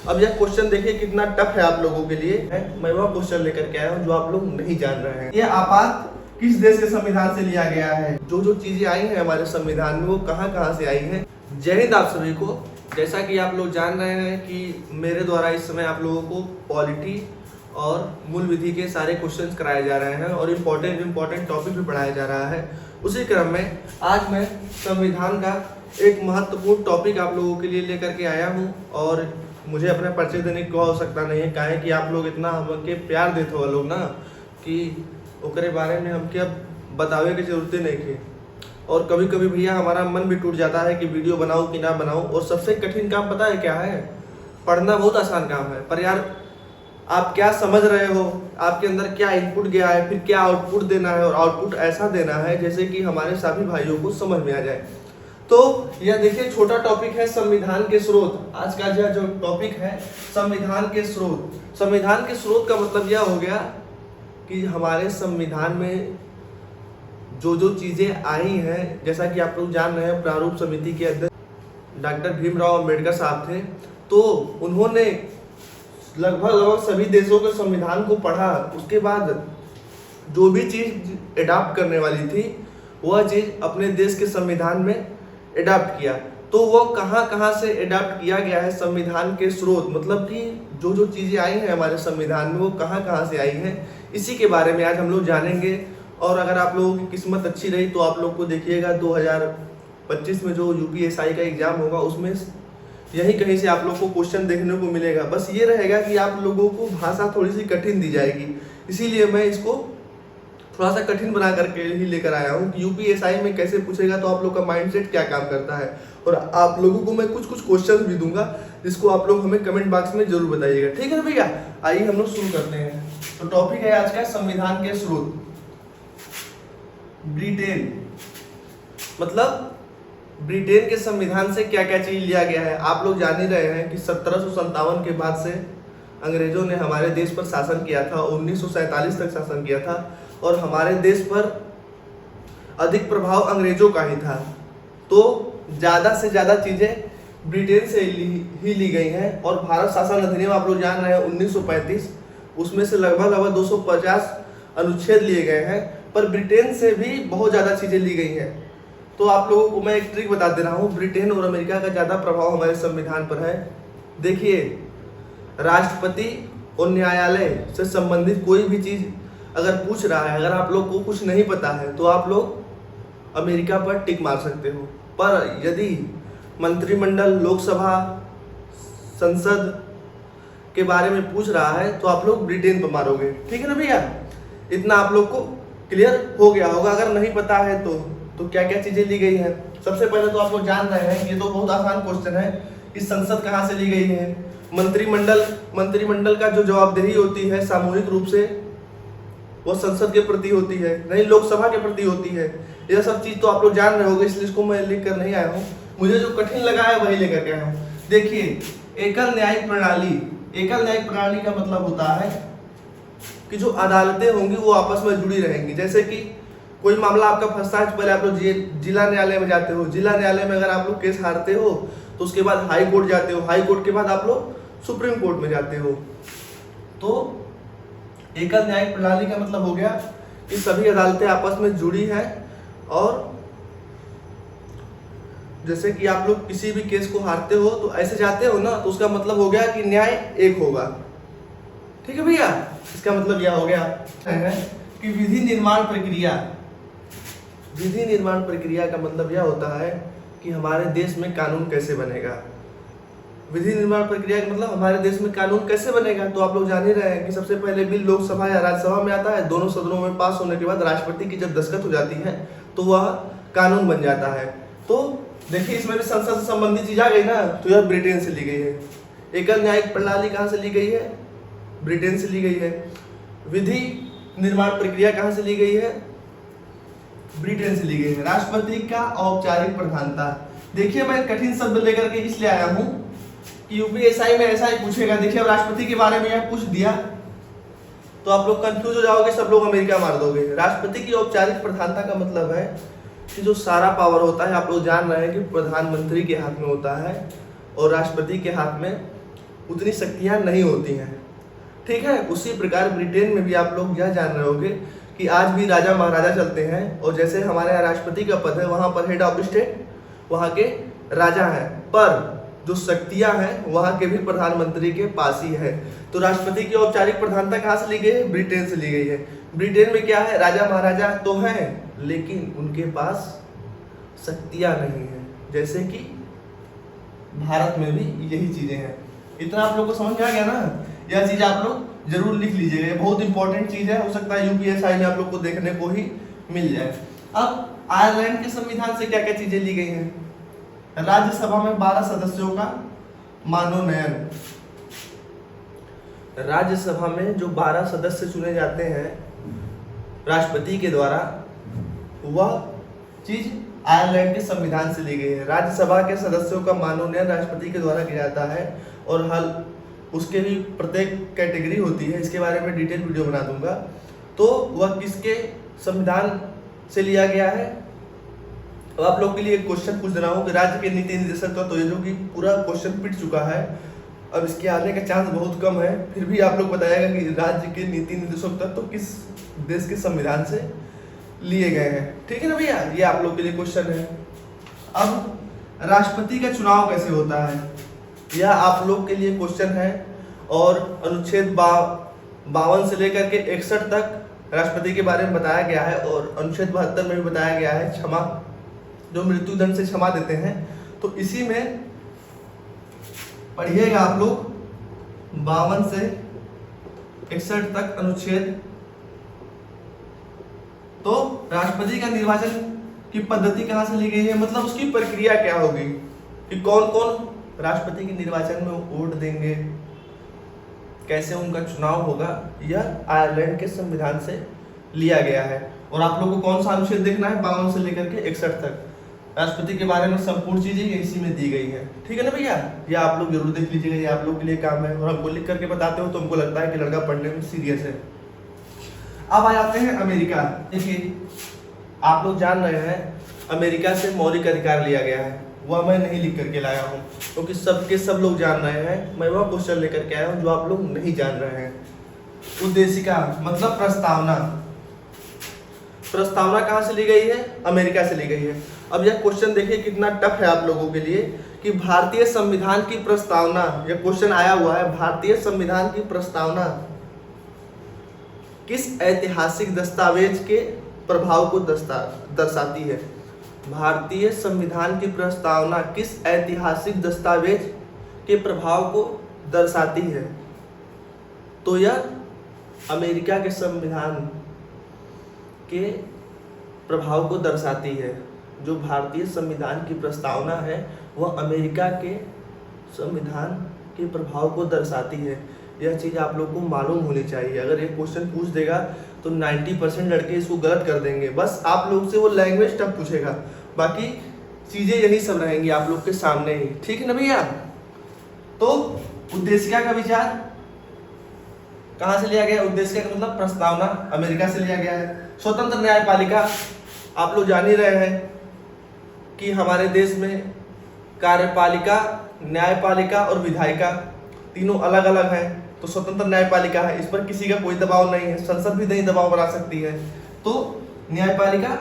अब यह क्वेश्चन देखिए कितना टफ है आप लोगों के लिए है। मैं वह क्वेश्चन लेकर के आया हूँ जो आप लोग नहीं जान रहे हैं। यह आपात किस देश के संविधान से लिया गया है? जो चीजें आई हैं हमारे संविधान में वो कहाँ से आई हैं? जय हिंद आप सभी को। जैसा कि आप लोग जान रहे हैं कि मेरे द्वारा इस समय आप लोगों को पॉलिटी और मूल विधि के सारे क्वेश्चंस कराए जा रहे हैं और इम्पोर्टेंट टॉपिक भी पढ़ाया जा रहा है। उसी क्रम में आज मैं संविधान का एक महत्वपूर्ण टॉपिक आप लोगों के लिए लेकर के आया हूं और मुझे अपना परिचय देने की आवश्यकता नहीं है। काहे कि आप लोग इतना हमके प्यार देते हो लोग ना कि ओकरे बारे में हमके अब बतावे की जरूरत नहीं थी। और कभी कभी भैया हमारा मन भी टूट जाता है कि वीडियो बनाऊं कि ना बनाऊं। और सबसे कठिन काम पता है क्या है? पढ़ना बहुत आसान काम है, पर यार आप क्या समझ रहे हो, आपके अंदर क्या इनपुट गया है, फिर क्या आउटपुट देना है और आउटपुट ऐसा देना है जैसे कि हमारे सभी भाइयों को समझ में आ जाए। तो यह देखिए छोटा टॉपिक है संविधान के स्रोत। आज का जो टॉपिक है संविधान के स्रोत। संविधान के स्रोत का मतलब यह हो गया कि हमारे संविधान में जो चीजें आई हैं, जैसा कि आप लोग जान रहे हैं प्रारूप समिति के अध्यक्ष डॉक्टर भीमराव अंबेडकर साहब थे। तो उन्होंने लगभग सभी देशों के संविधान को पढ़ा। उसके बाद जो भी चीज एडॉप्ट करने वाली थी वह चीज अपने देश के संविधान में एडॉप्ट किया। तो वो कहाँ से एडॉप्ट किया गया है? संविधान के स्रोत, मतलब कि जो चीजें आई हैं हमारे संविधान में वो कहाँ से आई हैं, इसी के बारे में आज हम लोग जानेंगे। और अगर आप लोगों की किस्मत अच्छी रही तो आप लोग को देखिएगा 2025 में जो यूपीएसआई का एग्जाम होगा उसमें यही कहीं से आप लोग को क्वेश्चन देखने को मिलेगा। बस ये रहेगा कि आप लोगों को भाषा थोड़ी सी कठिन दी जाएगी, इसीलिए मैं इसको थोड़ा सा कठिन बना करके ही लेकर आया हूँ कि यूपीएसआई में कैसे पूछेगा, तो आप लोग का माइंडसेट क्या काम करता है। और आप लोगों को मैं कुछ क्वेश्चन भी दूंगा जिसको आप लोग हमें कमेंट बॉक्स में जरूर बताइएगा। ठीक है ना भैया? आइए हम लोग शुरू करते हैं। तो टॉपिक है आज का संविधान के स्रोत। ब्रिटेन, मतलब ब्रिटेन के संविधान से क्या क्या चीज लिया गया है। आप लोग जान ही रहे हैं कि 1757 के बाद से अंग्रेजों ने हमारे देश पर शासन किया था, 1947 तक शासन किया था और हमारे देश पर अधिक प्रभाव अंग्रेजों का ही था। तो ज्यादा से ज्यादा चीजें ब्रिटेन से ही ली गई हैं। और भारत शासन अधिनियम आप लोग जान रहे हैं 1935, उसमें से लगभग 250 अनुच्छेद लिए गए हैं, पर ब्रिटेन से भी बहुत ज्यादा चीजें ली गई हैं। तो आप लोगों को मैं एक ट्रिक बता दे रहा हूँ, ब्रिटेन और अमेरिका का ज्यादा प्रभाव हमारे संविधान पर है। देखिए, राष्ट्रपति और न्यायालय से संबंधित कोई भी चीज अगर पूछ रहा है, अगर आप लोग को कुछ नहीं पता है तो आप लोग अमेरिका पर टिक मार सकते हो। पर यदि मंत्रिमंडल, लोकसभा, संसद के बारे में पूछ रहा है तो आप लोग ब्रिटेन पर मारोगे। ठीक है ना भैया? इतना आप लोग को क्लियर हो गया होगा। अगर नहीं पता है तो क्या क्या चीजें ली गई हैं। सबसे पहले तो आप लोग जान रहे हैं, ये तो बहुत आसान क्वेश्चन है कि संसद कहाँ से ली गई है। मंत्रिमंडल का जो जवाबदेही होती है सामूहिक रूप से वो संसद के प्रति होती है, नहीं लोकसभा के प्रति होती है। यह सब चीज तो आप लोग जान रहे होंगे, इसलिए इसको मैं लिख कर नहीं आया हूँ। मुझे जो कठिन लगा है वही लेकर के आया हूँ। देखिए, एकल न्यायिक प्रणाली। एकल न्यायिक प्रणाली का मतलब होता है कि जो अदालतें होंगी वो आपस में जुड़ी रहेंगी। जैसे कि कोई मामला आपका फंसता है तो पहले आप लोग जिला न्यायालय में जाते हो। जिला न्यायालय में अगर आप लोग केस हारते हो तो उसके बाद हाई कोर्ट जाते हो। हाई कोर्ट के बाद आप लोग सुप्रीम कोर्ट में जाते हो। तो एकल न्यायिक प्रणाली का मतलब हो गया कि सभी अदालतें आपस में जुड़ी हैं। और जैसे कि आप लोग किसी भी केस को हारते हो तो ऐसे जाते हो ना, तो उसका मतलब हो गया कि न्याय एक होगा। ठीक है भैया? इसका मतलब यह हो गया है कि विधि निर्माण प्रक्रिया। विधि निर्माण प्रक्रिया का मतलब यह होता है कि हमारे देश में कानून कैसे बनेगा। विधि निर्माण प्रक्रिया का मतलब हमारे देश में कानून कैसे बनेगा। तो आप लोग जान ही रहे हैं कि सबसे पहले बिल लोकसभा या राज्यसभा में आता है, दोनों सदनों में पास होने के बाद राष्ट्रपति की जब दस्तखत हो जाती है तो वह कानून बन जाता है। तो देखिए, इसमें भी संसद से संबंधित चीज आ गई ना, तो यह ब्रिटेन से ली गई है। एकल न्यायिक प्रणाली कहाँ से ली गई है? ब्रिटेन से ली गई है। विधि निर्माण प्रक्रिया कहाँ से ली गई है? ब्रिटेन से ली गई है। राष्ट्रपति का औपचारिक प्रधानता। देखिए, मैं कठिन शब्द लेकर के इसलिए आया हूं कि यूपीएसआई में ऐसा ही पूछेगा। देखिए, अब राष्ट्रपति के बारे में यह पूछ दिया तो आप लोग कंफ्यूज हो जाओगे, सब लोग अमेरिका मार दोगे। राष्ट्रपति की औपचारिक प्रधानता का मतलब है कि जो सारा पावर होता है, आप लोग जान रहे हैं कि प्रधानमंत्री के हाथ में होता है और राष्ट्रपति के हाथ में उतनी शक्तियां नहीं होती हैं। ठीक है, उसी प्रकार ब्रिटेन में भी आप लोग यह जान रहे होंगे कि आज भी राजा महाराजा चलते हैं, और जैसे हमारे यहाँ राष्ट्रपति का पद है, वहाँ पर हेड ऑफ स्टेट वहाँ के राजा हैं, पर जो शक्तियां हैं वहाँ के भी प्रधानमंत्री के पास ही है। तो राष्ट्रपति की औपचारिक प्रधानता कहाँ से ली गई है? ब्रिटेन से ली गई है। ब्रिटेन में क्या है, राजा महाराजा तो हैं, लेकिन उनके पास शक्तियां नहीं है, जैसे कि भारत में भी यही चीजें हैं। इतना आप लोग को समझ में आ गया ना? यह चीज आप लोग जरूर लिख लीजिएगा, बहुत इंपॉर्टेंट चीज है, हो सकता है यूपीएसआई में आप लोग को देखने को ही मिल जाए। अब आयरलैंड के संविधान से क्या क्या चीजें ली गई हैं? राज्यसभा में 12 सदस्यों का मनोनयन। राज्यसभा में जो 12 सदस्य चुने जाते हैं राष्ट्रपति के द्वारा, वह चीज आयरलैंड के संविधान से ली गई है। राज्यसभा के सदस्यों का मनोनयन राष्ट्रपति के द्वारा किया जाता है, और हल उसके भी प्रत्येक कैटेगरी होती है, इसके बारे में डिटेल वीडियो बना दूंगा। तो वह किसके संविधान से लिया गया है? अब आप लोग के लिए एक क्वेश्चन पूछ रहा हूँ कि राज्य के नीति निर्देशक तो ये जो कि पूरा क्वेश्चन पिट चुका है, अब इसके आने का चांस बहुत कम है, फिर भी आप लोग बताएगा कि राज्य के नीति निर्देशक तत्व तो किस देश के संविधान से लिए गए हैं। ठीक है ना भैया, ये आप लोग के लिए क्वेश्चन है। अब राष्ट्रपति का चुनाव कैसे होता है, यह आप लोग के लिए क्वेश्चन है, और अनुच्छेद 52 से लेकर के 61 तक राष्ट्रपति के बारे में बताया गया है, और अनुच्छेद 72 में भी बताया गया है क्षमा, जो मृत्यु दंड से क्षमा देते हैं। तो इसी में पढ़िएगा आप लोग 52 से 61 तक अनुच्छेद। तो राष्ट्रपति का निर्वाचन की पद्धति कहां से ली गई है, मतलब उसकी प्रक्रिया क्या होगी, कि कौन कौन राष्ट्रपति के निर्वाचन में वोट देंगे, कैसे उनका चुनाव होगा, यह आयरलैंड के संविधान से लिया गया है। और आप लोगों को कौन सा अनुच्छेद देखना है, 52 से लेकर के 61 तक राष्ट्रपति के बारे में संपूर्ण चीजें इसी में दी गई है। ठीक है ना भैया, ये आप लोग जरूर देख लीजिएगा, ये आप लोग के लिए काम है, और हमको लिख करके बताते हो तो हमको लगता है कि लड़का पढ़ने में सीरियस है। अब आ जाते हैं अमेरिका। देखिए, आप लोग जान रहे हैं अमेरिका से मौलिक अधिकार लिया गया है, वह मैं नहीं लिख करके लाया हूँ, क्योंकि सब लोग जान रहे हैं। मैं वह क्वेश्चन लेकर के आया हूँ जो आप लोग नहीं जान रहे हैं। उद्देशिका मतलब प्रस्तावना। प्रस्तावना कहाँ से ली गई है? अमेरिका से ली गई है। अब यह क्वेश्चन देखिए कितना टफ है आप लोगों के लिए, कि भारतीय संविधान की प्रस्तावना, यह क्वेश्चन आया हुआ है, भारतीय संविधान की प्रस्तावना किस ऐतिहासिक दस्तावेज के प्रभाव को दर्शाती है? भारतीय संविधान की प्रस्तावना किस ऐतिहासिक दस्तावेज के प्रभाव को दर्शाती है? तो यह अमेरिका के संविधान के प्रभाव को दर्शाती है। जो भारतीय संविधान की प्रस्तावना है वह अमेरिका के संविधान के प्रभाव को दर्शाती है। यह चीज़ आप लोग को मालूम होनी चाहिए। अगर ये क्वेश्चन पूछ देगा तो 90% लड़के इसको गलत कर देंगे। बस आप लोग से वो लैंग्वेज टफ पूछेगा, बाकी चीज़ें यही सब रहेंगी आप लोग के सामने ही। ठीक है ना भैया? तो उद्देशिका का विचार कहाँ से लिया गया? उद्देशिका का मतलब प्रस्तावना अमेरिका से लिया गया है। स्वतंत्र न्यायपालिका, आप लोग जान ही रहे हैं कि हमारे देश में कार्यपालिका, न्यायपालिका और विधायिका तीनों अलग अलग हैं। तो स्वतंत्र न्यायपालिका है, इस पर किसी का कोई दबाव नहीं है, संसद भी नहीं दबाव बना सकती है। तो न्यायपालिका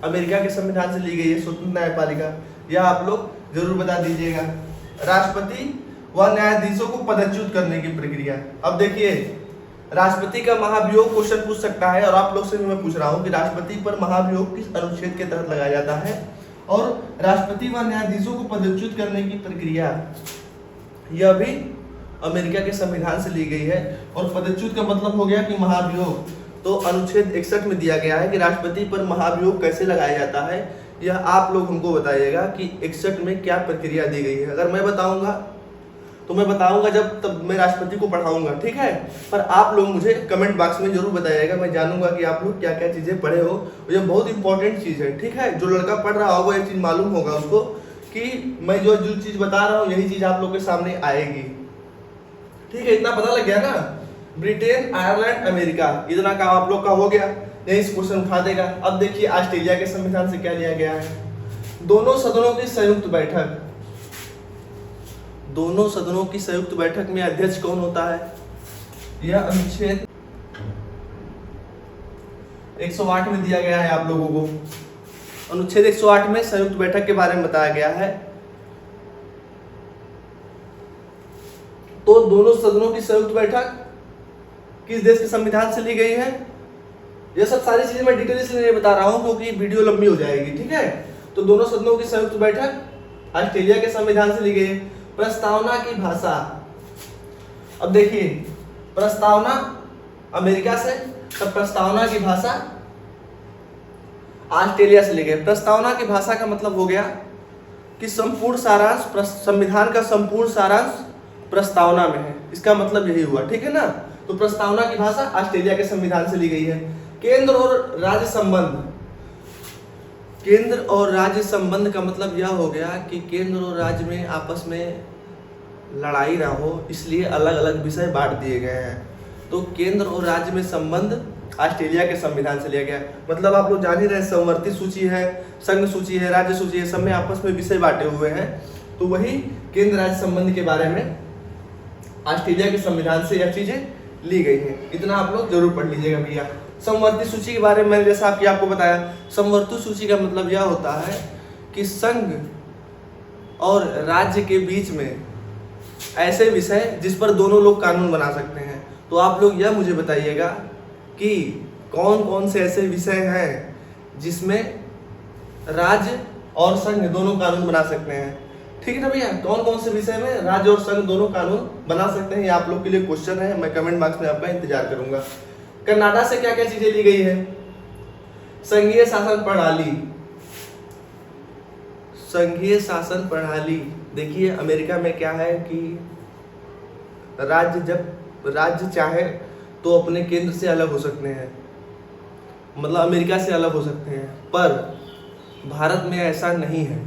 अमेरिका के संविधान से ली गई है, स्वतंत्र न्यायपालिका, यह आप लोग जरूर बता दीजिएगा। राष्ट्रपति व न्यायाधीशों को पदच्युत करने की प्रक्रिया। अब देखिए, राष्ट्रपति का महाभियोग क्वेश्चन पूछ सकता है, और आप लोग से भी मैं पूछ रहा हूँ कि राष्ट्रपति पर महाभियोग किस अनुच्छेद के तहत लगाया जाता है, और राष्ट्रपति व न्यायाधीशों को पदच्युत करने की प्रक्रिया यह भी अमेरिका के संविधान से ली गई है। और पदच्युत का मतलब हो गया कि महाभियोग, तो अनुच्छेद 61 में दिया गया है कि राष्ट्रपति पर महाभियोग कैसे लगाया जाता है। यह आप लोग हमको बताइएगा कि 61 में क्या प्रक्रिया दी गई है। अगर मैं बताऊंगा तो मैं बताऊंगा तब मैं राष्ट्रपति को पढ़ाऊंगा, ठीक है? पर आप लोग मुझे कमेंट बॉक्स में जरूर बताइएगा, मैं जानूंगा कि आप लोग क्या क्या चीजें पढ़े हो। ये बहुत इंपॉर्टेंट चीज है, ठीक है? जो लड़का पढ़ रहा होगा एक चीज मालूम होगा उसको कि मैं जो चीज बता रहा हूँ यही चीज आप लोग के सामने आएगी। ठीक है, इतना पता लग गया ना? ब्रिटेन, आयरलैंड, अमेरिका, इतना काम आप लोग का हो गया, यही क्वेश्चन उठा देगा। अब देखिए ऑस्ट्रेलिया के संविधान से क्या लिया गया है। दोनों सदनों की संयुक्त बैठक, दोनों सदनों की संयुक्त बैठक में अध्यक्ष कौन होता है? यह अनुच्छेद 108 में दिया गया है आप लोगों को। अनुच्छेद 108 में संयुक्त बैठक के बारे में बताया गया है। तो दोनों सदनों की संयुक्त बैठक किस देश के संविधान से ली गई है? ये सब सारी चीजें मैं डिटेल इसलिए नहीं बता रहा हूं क्योंकि वीडियो लंबी हो जाएगी, ठीक है। तो दोनों सदनों की संयुक्त बैठक ऑस्ट्रेलिया के संविधान से ली गई है। प्रस्तावना की भाषा, अब देखिए प्रस्तावना अमेरिका से, तब प्रस्तावना की भाषा ऑस्ट्रेलिया से ली गई। प्रस्तावना की भाषा का मतलब हो गया कि संपूर्ण सारांश, संविधान का संपूर्ण सारांश प्रस्तावना में है, इसका मतलब यही हुआ, ठीक है ना। तो प्रस्तावना की भाषा ऑस्ट्रेलिया के संविधान से ली गई है। केंद्र और राज्य संबंध, केंद्र और राज्य संबंध का मतलब यह हो गया कि केंद्र और राज्य में आपस में लड़ाई ना हो, इसलिए अलग अलग विषय बांट दिए गए हैं। तो केंद्र और राज्य में संबंध ऑस्ट्रेलिया के संविधान से लिया गया। मतलब आप लोग जान ही रहे, समवर्ती सूची है, संघ सूची है, राज्य सूची है, सब में आपस में विषय बांटे हुए हैं। तो वही केंद्र राज्य संबंध के बारे में ऑस्ट्रेलिया के संविधान से यह चीजें ली गई है। इतना आप लोग जरूर पढ़ लीजिएगा भैया। समवर्ती सूची के बारे में मैंने जैसा आपको बताया, समवर्ती सूची का मतलब यह होता है कि संघ और राज्य के बीच में ऐसे विषय जिस पर दोनों लोग कानून बना सकते हैं। तो आप लोग यह मुझे बताइएगा कि कौन कौन से ऐसे विषय हैं जिसमें राज्य और संघ दोनों कानून बना सकते हैं, ठीक है ना भैया। कौन कौन से विषय में राज्य और संघ दोनों कानून बना सकते हैं, ये आप लोग के लिए क्वेश्चन है। मैं कमेंट बॉक्स में आपका इंतजार करूंगा। कनाडा से क्या क्या चीजें ली गई है? संघीय शासन प्रणाली, संघीय शासन प्रणाली। देखिए अमेरिका में क्या है कि राज्य जब राज्य चाहे तो अपने केंद्र से अलग हो सकते हैं, मतलब अमेरिका से अलग हो सकते हैं, पर भारत में ऐसा नहीं है।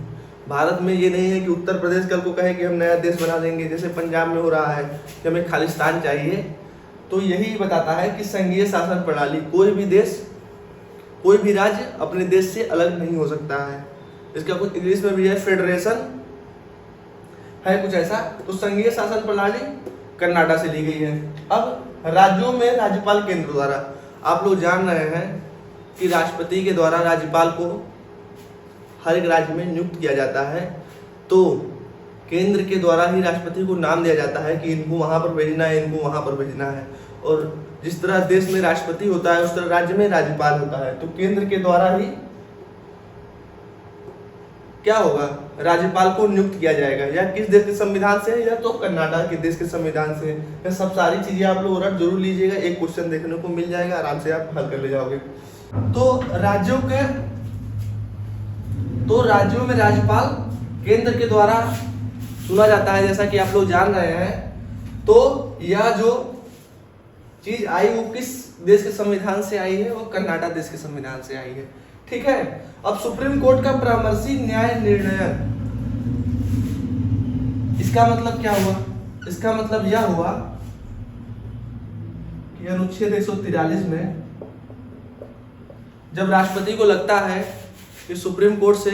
भारत में ये नहीं है कि उत्तर प्रदेश कल को कहे कि हम नया देश बना देंगे, जैसे पंजाब में हो रहा है कि हमें खालिस्तान चाहिए। तो यही बताता है कि संघीय शासन प्रणाली, कोई भी देश, कोई भी राज्य अपने देश से अलग नहीं हो सकता है। इसका कुछ इंग्लिश में भी है, फेडरेशन है कुछ ऐसा। तो संघीय शासन प्रणाली कनाडा से ली गई है। अब राज्यों में राज्यपाल केंद्र द्वारा, आप लोग जान रहे हैं कि राष्ट्रपति के द्वारा राज्यपाल को हर एक राज्य में नियुक्त किया जाता है। तो केंद्र के द्वारा ही राष्ट्रपति को नाम दिया जाता है कि इनको वहां पर भेजना है, इनको वहां पर भेजना है। और जिस तरह देश में राष्ट्रपति होता है उस तरह राज्य में राज्यपाल होता है। तो केंद्र के द्वारा ही क्या होगा, राज्यपाल को नियुक्त किया जाएगा। या किस देश के संविधान से है, या तो कनाडा के देश के संविधान से। यह सब सारी चीजें आप लोग रट जरूर लीजिएगा, एक क्वेश्चन देखने को मिल जाएगा, आराम से आप हल कर ले जाओगे। तो राज्यों में राज्यपाल केंद्र के द्वारा चुना जाता है, जैसा कि आप लोग जान रहे हैं। तो यह जो चीज आई वो किस देश के संविधान से आई है? वो कनाडा देश के संविधान से आई है, ठीक है। अब सुप्रीम कोर्ट का परामर्शी न्याय निर्णय, इसका मतलब क्या हुआ? इसका मतलब यह हुआ कि अनुच्छेद 143 में जब राष्ट्रपति को लगता है कि सुप्रीम कोर्ट से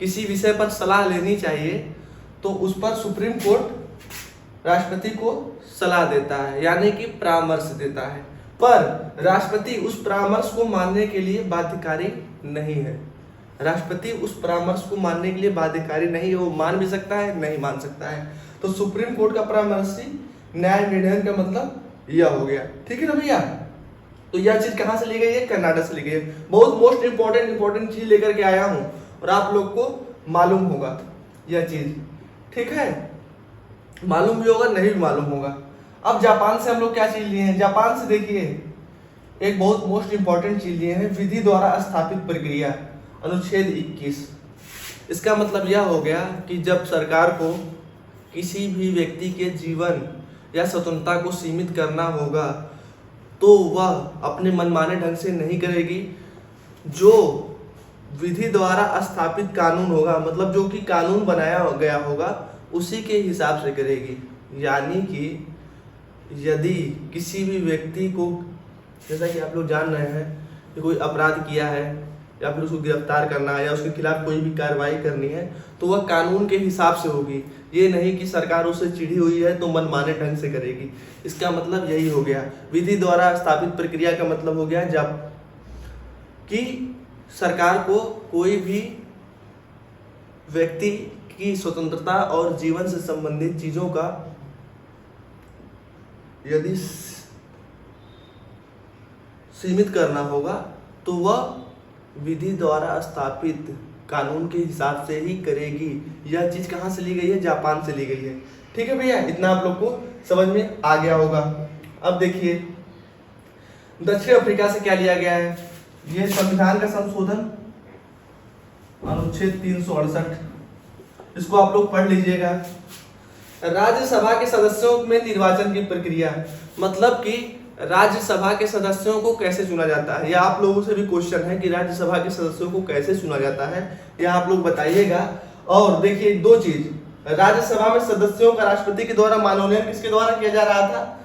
किसी विषय पर सलाह लेनी चाहिए, तो उस पर सुप्रीम कोर्ट राष्ट्रपति को सलाह देता है, यानी कि परामर्श देता है। पर राष्ट्रपति उस परामर्श को मानने के लिए बाध्यकारी नहीं है। राष्ट्रपति उस परामर्श को मानने के लिए बाध्यकारी नहीं है, वो मान भी सकता है, नहीं मान सकता है। तो सुप्रीम कोर्ट का परामर्शी न्याय निर्णय का मतलब यह हो गया, ठीक है ना भैया। तो यह चीज कहां से ली गई है? कनाडा से ली गई है। बहुत मोस्ट इंपॉर्टेंट चीज लेकर के आया हूं और आप लोग को मालूम होगा यह चीज, ठीक है। मालूम भी होगा, नहीं भी मालूम होगा। अब जापान से हम लोग क्या चीज लिए हैं? जापान से देखिए एक बहुत मोस्ट इंपॉर्टेंट चीज लिए हैं, विधि द्वारा स्थापित प्रक्रिया, अनुच्छेद 21। इसका मतलब यह हो गया कि जब सरकार को किसी भी व्यक्ति के जीवन या स्वतंत्रता को सीमित करना होगा तो वह अपने मनमाने ढंग से नहीं करेगी। जो विधि द्वारा स्थापित कानून होगा, मतलब जो कि कानून बनाया गया होगा, उसी के हिसाब से करेगी। यानी कि यदि किसी भी व्यक्ति को, जैसा कि आप लोग जान रहे हैं कि कोई अपराध किया है या फिर उसको गिरफ्तार करना है या उसके खिलाफ कोई भी कार्रवाई करनी है, तो वह कानून के हिसाब से होगी। ये नहीं कि सरकार उससे चिढ़ी हुई है तो मनमाने ढंग से करेगी। इसका मतलब यही हो गया। विधि द्वारा स्थापित प्रक्रिया का मतलब हो गया जब कि सरकार को कोई भी व्यक्ति की स्वतंत्रता और जीवन से संबंधित चीजों का यदि सीमित करना होगा तो वह विधि द्वारा स्थापित कानून के हिसाब से ही करेगी। यह चीज कहाँ से ली गई है? जापान से ली गई है। ठीक है भैया, इतना आप लोग को समझ में आ गया होगा। अब देखिए दक्षिण अफ्रीका से क्या लिया गया है। ये संविधान का संशोधन अनुच्छेद 368, इसको आप लोग पढ़ लीजिएगा। राज्यसभा के सदस्यों में निर्वाचन की प्रक्रिया, मतलब कि राज्यसभा के सदस्यों को कैसे चुना जाता है। यह आप लोगों से भी क्वेश्चन है कि राज्यसभा के सदस्यों को कैसे चुना जाता है, यह आप लोग बताइएगा। और देखिए दो चीज, राज्यसभा में सदस्यों का राष्ट्रपति के द्वारा मनोनयन किसके द्वारा किया जा रहा था?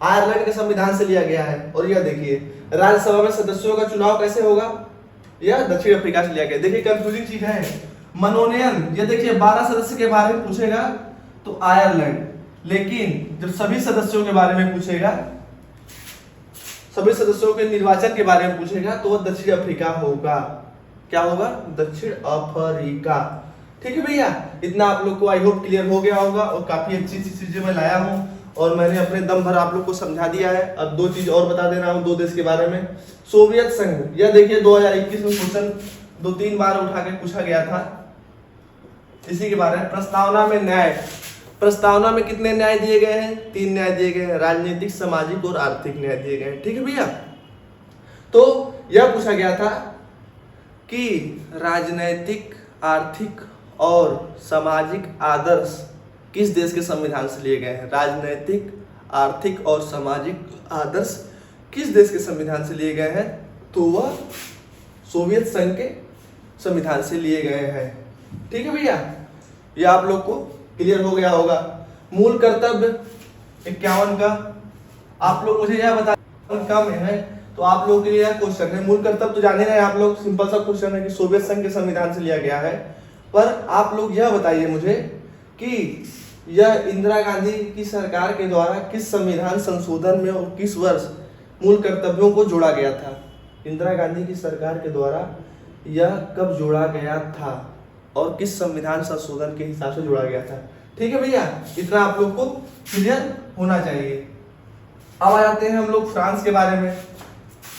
आयरलैंड के संविधान से लिया गया है। और यह देखिए राज्यसभा में सदस्यों का चुनाव कैसे होगा? यह दक्षिण अफ्रीका से लिया गया। देखिए कंफ्यूजिंग चीज है मनोनयन। ये देखिए 12 सदस्य के बारे में पूछेगा तो आयरलैंड, लेकिन जब सभी सदस्यों के बारे में पूछेगा, सभी सदस्यों के निर्वाचन के बारे में पूछेगा तो वह दक्षिण अफ्रीका होगा। क्या होगा? दक्षिण अफ्रीका। ठीक है भैया, इतना आप लोग को आई होप क्लियर हो गया होगा। और काफी अच्छी चीजें मैं लाया हूँ और मैंने अपने दम भर आप लोग को समझा दिया है। अब दो चीज और बता दे रहा हूँ, दो देश के बारे में। सोवियत संघ, यह देखिए 2021 में क्वेश्चन 2-3 बार उठा के पूछा गया था इसी के बारे में। प्रस्तावना में न्याय, प्रस्तावना में कितने न्याय दिए गए हैं? 3 न्याय दिए गए हैं, राजनीतिक, सामाजिक और आर्थिक न्याय दिए गए हैं। ठीक है भैया, तो यह पूछा गया था कि राजनैतिक, आर्थिक और सामाजिक आदर्श किस देश के संविधान से लिए गए हैं? राजनैतिक, आर्थिक और सामाजिक आदर्श किस देश के संविधान से लिए गए हैं? तो वह सोवियत संघ के संविधान से लिए गए हैं। ठीक है भैया, यह आप लोग को क्लियर हो गया होगा। मूल कर्तव्य 51 का, आप लोग मुझे यह बता कम है तो आप लोगों के लिए यह क्वेश्चन है। मूल कर्तव्य तो जाने रहे आप लोग, सिंपल सा क्वेश्चन है कि सोवियत संघ के संविधान से लिया गया है। पर आप लोग यह बताइए मुझे कि यह इंदिरा गांधी की सरकार के द्वारा किस संविधान संशोधन में और किस वर्ष मूल कर्तव्यों को जोड़ा गया था? इंदिरा गांधी की सरकार के द्वारा यह कब जोड़ा गया था और किस संविधान संशोधन के हिसाब से जोड़ा गया था? ठीक है भैया, इतना आप लोग को क्लियर होना चाहिए। अब आ जाते हैं हम लोग फ्रांस के बारे में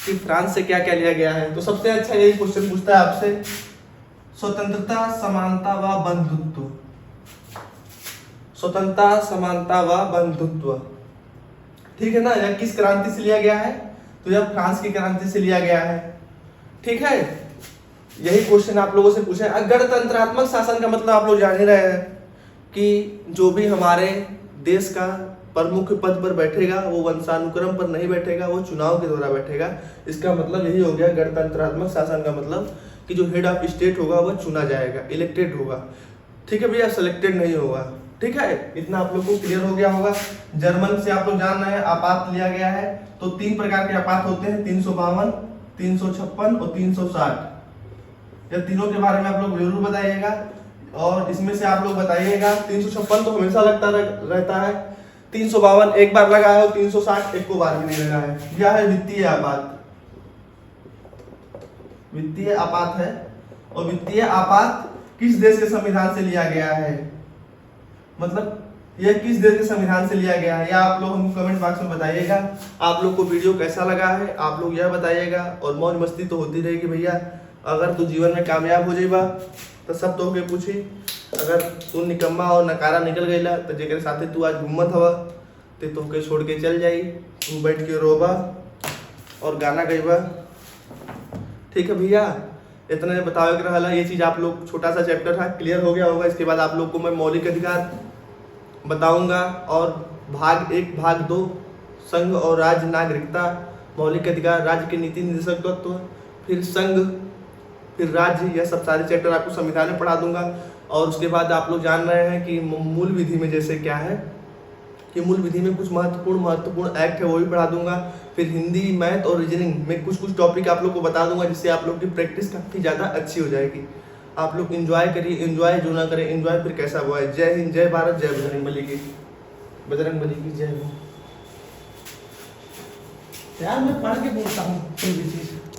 कि फ्रांस से क्या क्या लिया गया है। तो सबसे अच्छा यही क्वेश्चन पूछता है आपसे, स्वतंत्रता, समानता व बंधुत्व। स्वतंत्रता, समानता व बंधुत्व, ठीक है ना। यह किस क्रांति से लिया गया है? तो यह फ्रांस की क्रांति से लिया गया है। ठीक है, यही क्वेश्चन आप लोगों से पूछे। गणतंत्रात्मक शासन का मतलब आप लोग जान ही रहे हैं कि जो भी हमारे देश का प्रमुख पद पर बैठेगा वो वंशानुक्रम पर नहीं बैठेगा, वो चुनाव के द्वारा बैठेगा। इसका मतलब यही हो गया गणतंत्रात्मक शासन का मतलब कि जो हेड ऑफ स्टेट होगा वह चुना जाएगा, इलेक्टेड होगा। ठीक है भैया, सिलेक्टेड नहीं होगा। ठीक है, इतना आप लोग को क्लियर हो गया होगा। जर्मन से आप लोग जान रहे हैं आपात लिया गया है। तो 3 प्रकार के आपात होते हैं, 352, 356 और 360। यह तीनों के बारे में आप लोग जरूर बताइएगा। और इसमें से आप लोग बताइएगा 356 तो हमेशा लगता रहता है, 352 एक बार लगा है और 360 एक को बार भी नहीं लगा है। यह है वित्तीय आपात। वित्तीय आपात है। और वित्तीय आपात किस देश के संविधान से लिया गया है? मतलब यह किस देश के संविधान से लिया गया है, या आप लोग हमको कमेंट बॉक्स में बताइएगा। आप लोग को वीडियो कैसा लगा है आप लोग यह बताइएगा। और मौज मस्ती तो होती रहेगी भैया। अगर तू जीवन में कामयाब हो जाइबा तो सब तो के पूछी, अगर तू निकम्मा और नकारा निकल गईला तो जेकर साथे तू आज घूमत हवा ते तोहके छोड़ के चल जाई, तू बैठ के रोबा और गाना गईबा। ठीक है भैया, इतना बतावे के रहला। ये चीज आप लोग छोटा सा चैप्टर था, क्लियर हो गया होगा। इसके बाद आप लोग को मैं मौलिक अधिकार बताऊंगा और भाग 1 भाग 2 संघ और राज्य नागरिकता, मौलिक अधिकार, राज्य के नीति निर्देशक तत्व, फिर संघ, फिर राज्य, यह सब सारे चैप्टर आपको संविधान में पढ़ा दूंगा। और उसके बाद आप लोग जान रहे हैं कि मूल विधि में जैसे क्या है कि मूल विधि में कुछ महत्वपूर्ण एक्ट है वो भी पढ़ा दूंगा। फिर हिंदी, मैथ और रीजनिंग में कुछ टॉपिक आप लोग को बता दूंगा जिससे आप लोग की प्रैक्टिस काफ़ी ज़्यादा अच्छी हो जाएगी। आप लोग एंजॉय करिए, एंजॉय जो ना करें, एंजॉय फिर कैसा हुआ है। जय हिंद, जय भारत, जय बजरंगबली की, बजरंगबली की जय हो। यार मैं पढ़ के बोलता हूँ कोई भी चीज़।